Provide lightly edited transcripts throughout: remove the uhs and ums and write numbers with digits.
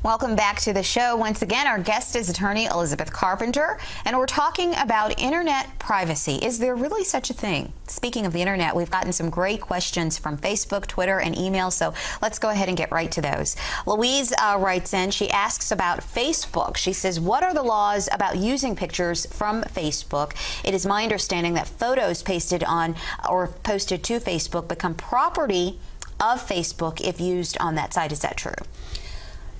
Welcome back to the show. Once again, our guest is attorney Elizabeth Carpenter, and we're talking about internet privacy. Is there really such a thing? Speaking of the internet, we've gotten some great questions from Facebook, Twitter, and email, so let's go ahead and get right to those. Louise writes in, she asks about Facebook. She says, what are the laws about using pictures from Facebook? It is my understanding that photos pasted on or posted to Facebook become property of Facebook if used on that site. Is that true?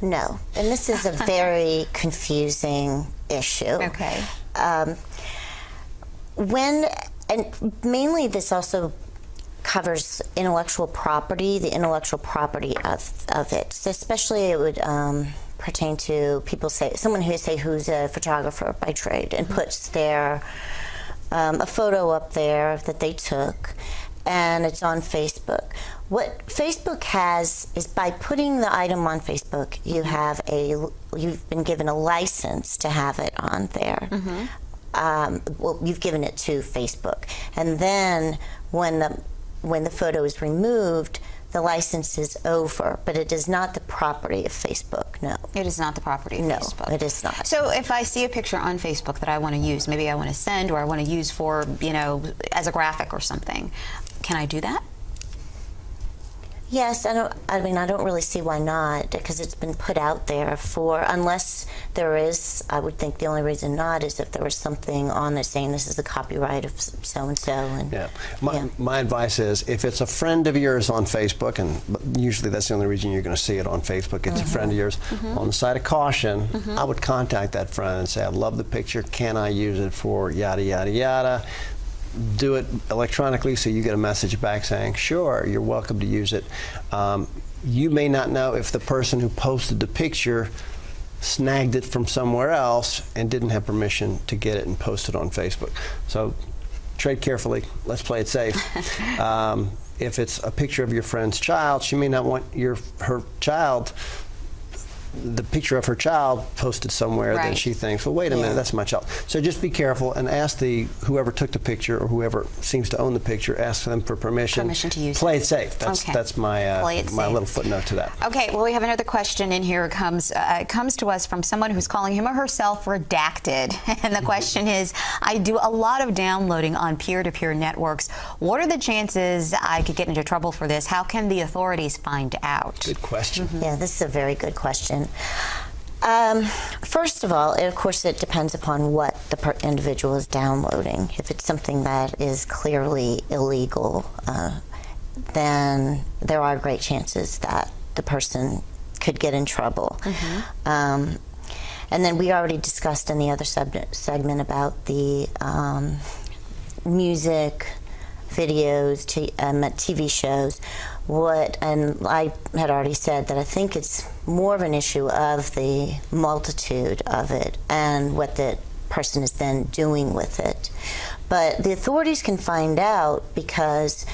No, and this is a very confusing issue. Okay. And mainly this also covers intellectual property, the intellectual property of it. So especially it would pertain to people someone who's a photographer by trade and puts their a photo up there that they took, and it's on Facebook. What Facebook has is, by putting the item on Facebook, you've been given a license to have it on there. Well, you've given it to Facebook, and then when the photo is removed, the license is over, but it is not the property of Facebook. No, it is not the property of Facebook. No, it is not. So if I see a picture on Facebook that I want to use, maybe I want to send or I want to use for, you know, as a graphic or something, can I do that? Yes, I don't really see why not, because it's been put out there for, unless there is, I would think the only reason not is if there was something on it saying this is the copyright of so-and-so. And yeah. My advice is, if it's a friend of yours on Facebook, and usually that's the only reason you're going to see it on Facebook, it's a friend of yours, on the side of caution, I would contact that friend and say, I love the picture, can I use it for yada, yada, yada? Do it electronically, so you get a message back saying, sure, you're welcome to use it. You may not know if the person who posted the picture snagged it from somewhere else and didn't have permission to get it and post it on Facebook. So tread carefully. Let's play it safe. If it's a picture of your friend's child, she may not want the picture of her child posted somewhere that she thinks, well, wait a minute, that's my child. So just be careful and ask whoever took the picture or whoever seems to own the picture, ask them for permission. Permission to use Play it safe. That's my my little footnote to that. Okay, well, we have another question in here. It comes to us from someone who's calling him or herself redacted. And the question is, I do a lot of downloading on peer-to-peer networks. What are the chances I could get into trouble for this? How can the authorities find out? Good question. Yeah, this is a very good question. First of all, of course, it depends upon what the individual is downloading. If it's something that is clearly illegal, then there are great chances that the person could get in trouble. And then we already discussed in the other segment about the music, videos, TV shows. And I had already said that I think it's more of an issue of the multitude of it and what the person is then doing with it. But the authorities can find out, because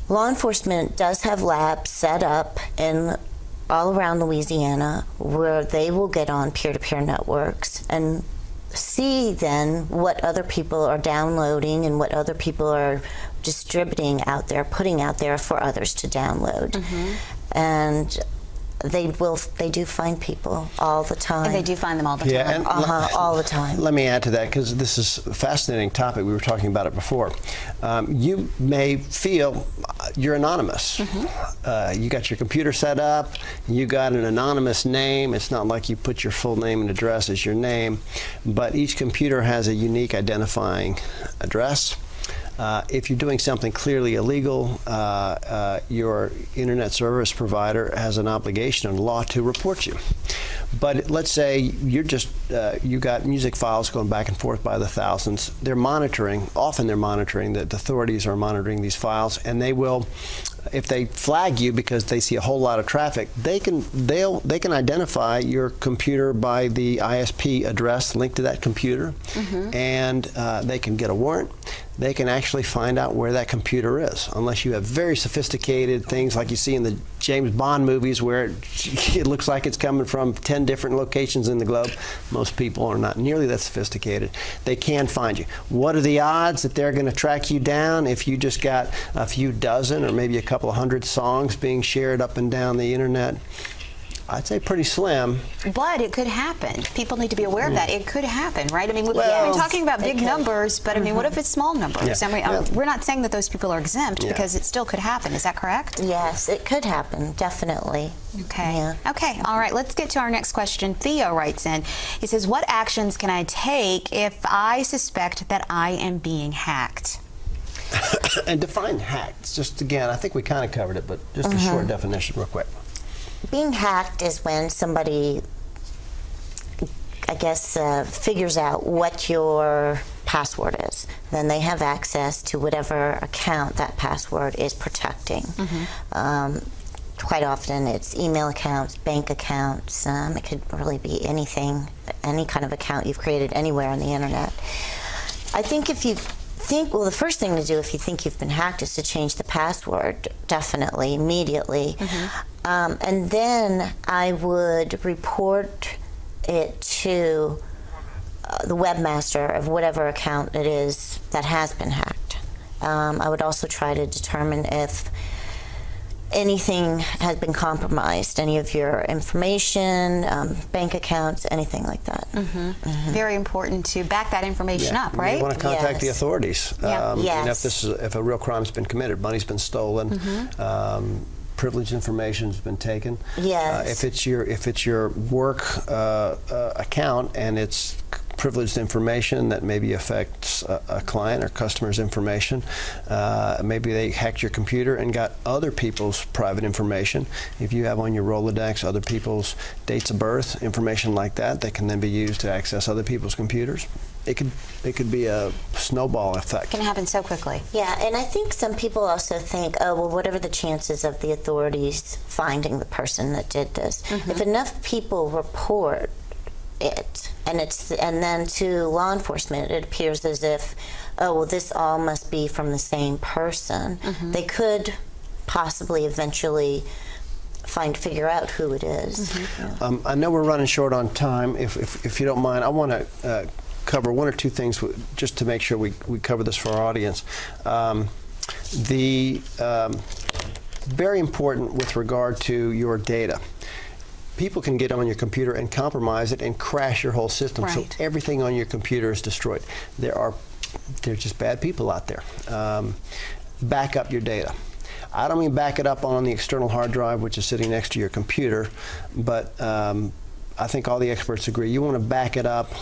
law enforcement does have labs set up all around Louisiana where they will get on peer-to-peer networks and see then what other people are downloading and what other people are distributing out there, putting out there for others to download. And they do find people all the time. And they do find them all the time. Yeah, all the time. Let me add to that, because this is a fascinating topic. We were talking about it before. You may feel you're anonymous. You got your computer set up, you got an anonymous name. It's not like you put your full name and address as your name, but each computer has a unique identifying address. If you're doing something clearly illegal, your internet service provider has an obligation under law to report you. But let's say you're you got music files going back and forth by the thousands. They're monitoring, often they're monitoring, the authorities are monitoring these files, and they will, if they flag you because they see a whole lot of traffic, they can identify your computer by the ISP address linked to that computer, and they can get a warrant. They can actually find out where that computer is, unless you have very sophisticated things like you see in the James Bond movies, where it looks like it's coming from 10 different locations in the globe. Most people are not nearly that sophisticated. They can find you. What are the odds that they're going to track you down if you just got a few dozen or maybe a couple of hundred songs being shared up and down the internet? I'd say pretty slim. But it could happen. People need to be aware of that. It could happen, right? I mean, we've been talking about big numbers, but I mean, what if it's small numbers? Yeah. I mean, we're not saying that those people are exempt because it still could happen. Is that correct? Yes, it could happen, definitely. Okay. Yeah. Okay. All right. Let's get to our next question. Theo writes in. He says, what actions can I take if I suspect that I am being hacked? And define hacked. Just again, I think we kind of covered it, but just a short definition real quick. Being hacked is when somebody, I guess, figures out what your password is. Then they have access to whatever account that password is protecting. Quite often it's email accounts, bank accounts. It could really be anything, any kind of account you've created anywhere on the internet. I think if you well, the first thing to do if you think you've been hacked is to change the password, definitely, immediately. And then I would report it to the webmaster of whatever account it is that has been hacked. I would also try to determine if anything has been compromised, any of your information, bank accounts, anything like that. Very important to back that information up, right? You want to contact the authorities. You know, Yes. if a real crime's been committed, money's been stolen, privileged information's been taken. Yes. If it's your work account and it's privileged information that maybe affects a client or customer's information. Maybe they hacked your computer and got other people's private information. If you have on your Rolodex other people's dates of birth, information like that, that can then be used to access other people's computers. It could be a snowball effect. It can happen so quickly. Yeah, and I think some people also think, oh, well, what are the chances of the authorities finding the person that did this? If enough people report it, and then to law enforcement, it appears as if, oh, well, this all must be from the same person. They could possibly eventually figure out who it is. I know we're running short on time. If you don't mind, I want to cover one or two things just to make sure we cover this for our audience. Very important with regard to your data. People can get on your computer and compromise it and crash your whole system. So everything on your computer is destroyed. There's just bad people out there. Back up your data. I don't mean back it up on the external hard drive, which is sitting next to your computer, but I think all the experts agree. You want to back it up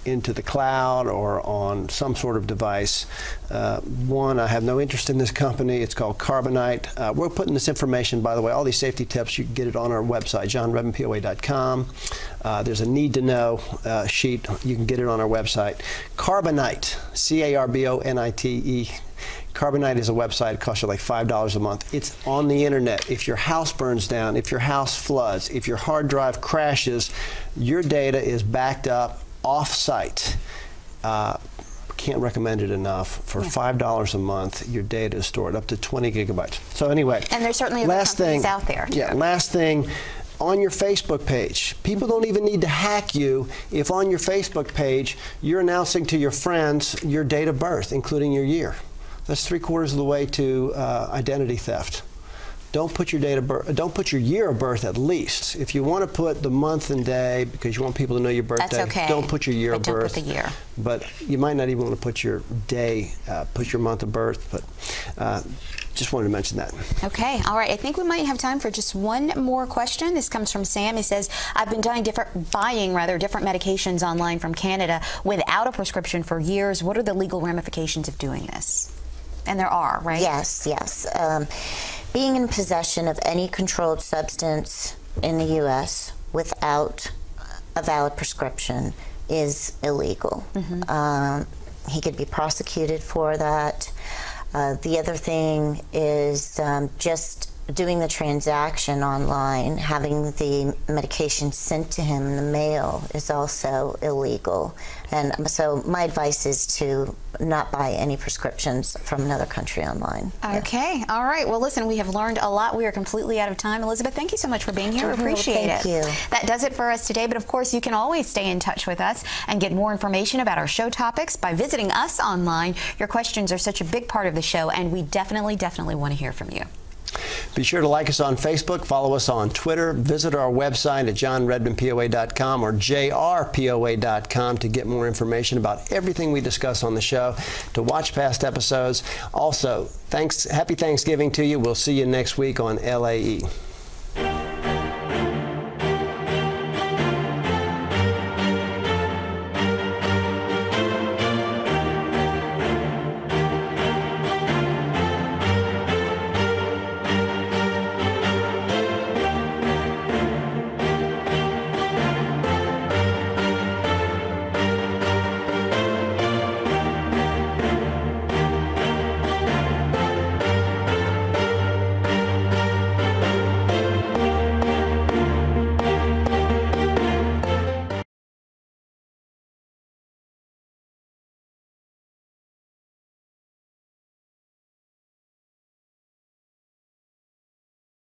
into the cloud or on some sort of device. One, I have no interest in this company. It's called Carbonite. We're putting this information, by the way, all these safety tips, you can get it on our website, johnredmannpoa.com. There's a need-to-know sheet. You can get it on our website. Carbonite, C-A-R-B-O-N-I-T-E. Carbonite is a website. It costs you like $5 a month. It's on the internet. If your house burns down, if your house floods, if your hard drive crashes, your data is backed up off-site. Can't recommend it enough. For $5 a month, your data is stored up to 20 gigabytes. So anyway, and there's certainly other companies out there. Yeah, last thing, on your Facebook page, people don't even need to hack you if on your Facebook page you're announcing to your friends your date of birth, including your year. That's 3/4 of the way to identity theft. Don't put your date of birth, don't put your year of birth at least. If you want to put the month and day because you want people to know your birthday, that's okay. Don't put your year of birth. Don't put the year. But you might not even want to put your day, put your month of birth, but just wanted to mention that. Okay, all right. I think we might have time for just one more question. This comes from Sam. He says, I've been buying different medications online from Canada without a prescription for years. What are the legal ramifications of doing this? And there are, right? Yes, yes. Being in possession of any controlled substance in the U.S. without a valid prescription is illegal. He could be prosecuted for that. The other thing is just doing the transaction online, having the medication sent to him in the mail is also illegal. And so my advice is to not buy any prescriptions from another country online. Okay. All right. Well, listen, we have learned a lot. We are completely out of time. Elizabeth, thank you so much for being here. We appreciate it. Thank you. That does it for us today. But of course, you can always stay in touch with us and get more information about our show topics by visiting us online. Your questions are such a big part of the show, and we definitely want to hear from you. Be sure to like us on Facebook, follow us on Twitter, visit our website at johnredmannpoa.com or jrpoa.com to get more information about everything we discuss on the show, to watch past episodes. Also, happy Thanksgiving to you. We'll see you next week on LAE.